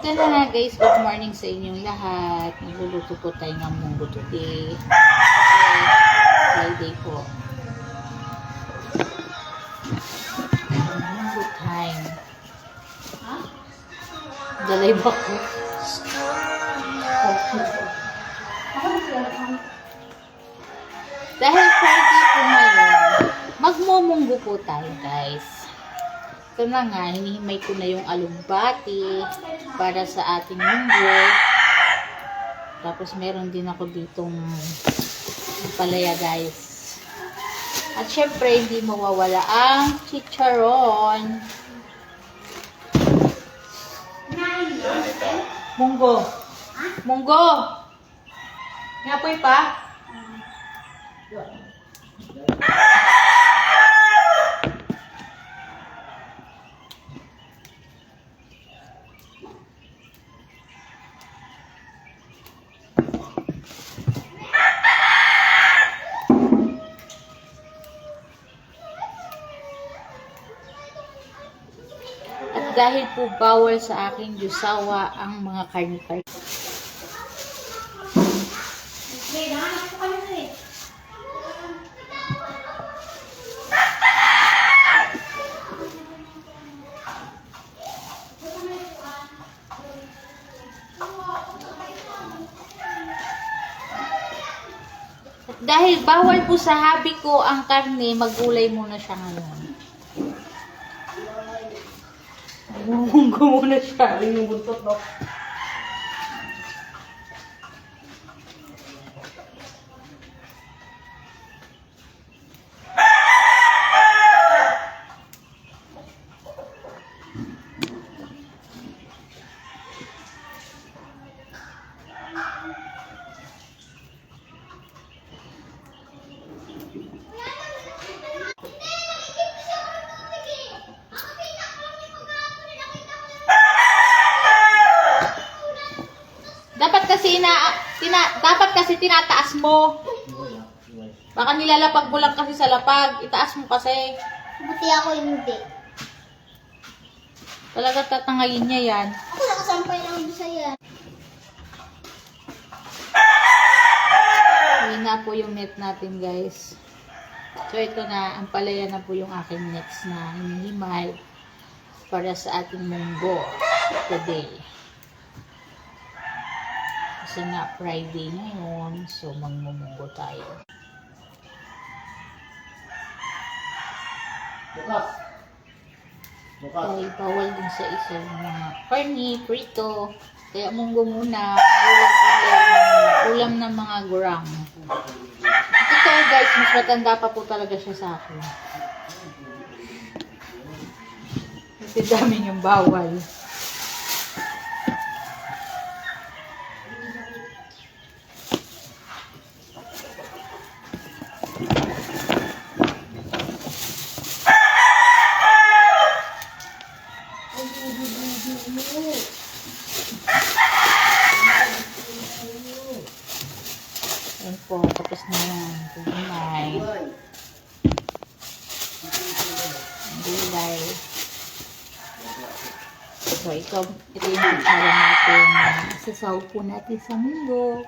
Ito na nga guys, good morning sa inyong lahat. Nagluluto po tayo ng munggo today. Kasi Friday po. Munggo time. Dalay ba ko? Dahil Friday po ngayon, magmumunggo po tayo guys. Ito na nga, hinihimay ko na yung alugbati para sa ating munggo. Tapos meron din ako ditong palaya guys. At syempre, hindi mawawala ang chicharon. Munggo. Munggo! Ngapoy pa? Dahil po bawal sa aking jusawa ang mga karne-karne. At dahil bawal po sa habi ko ang karne, magulay muna siya ngayon. Munggo muna siya. Yung buntot, no? Dapat kasi tinataas mo. Baka nilalapag mo lang kasi sa lapag. Itaas mo kasi. Buti ako hindi. Talaga tatangayin niya yan. Ako nakasampay lang doon sa yan. Ayun na po yung net natin guys. So ito na, ang palaya na po yung aking nets na hinihimay para sa ating munggo today. Kasi nga Friday ngayon, so magmumunggo tayo. Bukas. Dahil bawal din sa isa yung mga karni, prito. Kaya munggo muna. Ulam ng mga gurang. Ito guys, mas matanda pa po talaga siya sa akin. Kasi dami yung bawal. Ayan po, tapos na yan. Gulay. Gulay. So, ito yung kutsara natin. Sasaw po natin sa munggo.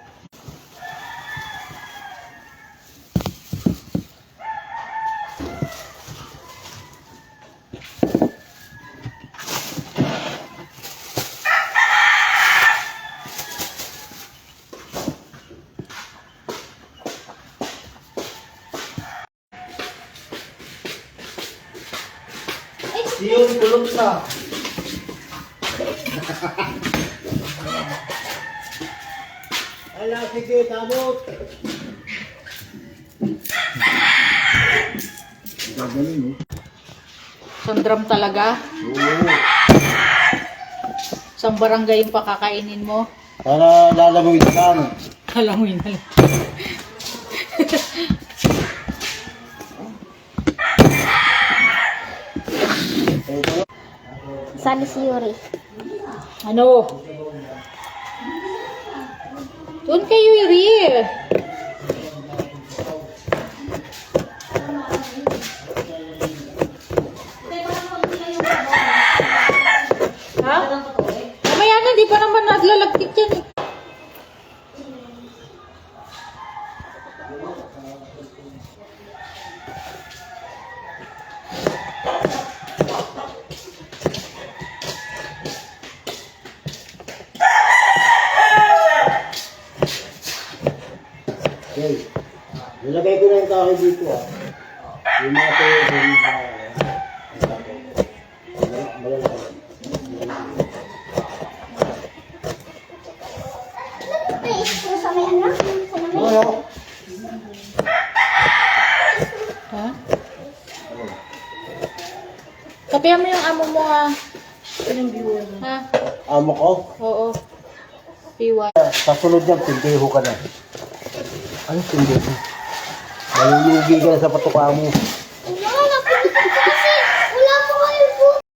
Yung kulog na. Ala, sige, tabot. Gagaling, no? Sandram talaga. Oo. Isang barangay yung pakakainin mo. Para lalamuin lang. Alam mo yun. Sali si Yuri. Ano? Doon kayo i-real. Ha? Mamaya na, di ba dito ah. Yung mga tayo din na... Malalaki. Ay, sa may ano? Sa may Ano? Ha? Kapihan mo yung amo mo ha. Anong viewer mo? Ha? Amo ko? Oo. Piwa. Sa sunod niyan, tindiho ka na. Ano tindiho? Malulugi ka na sa patuka mo.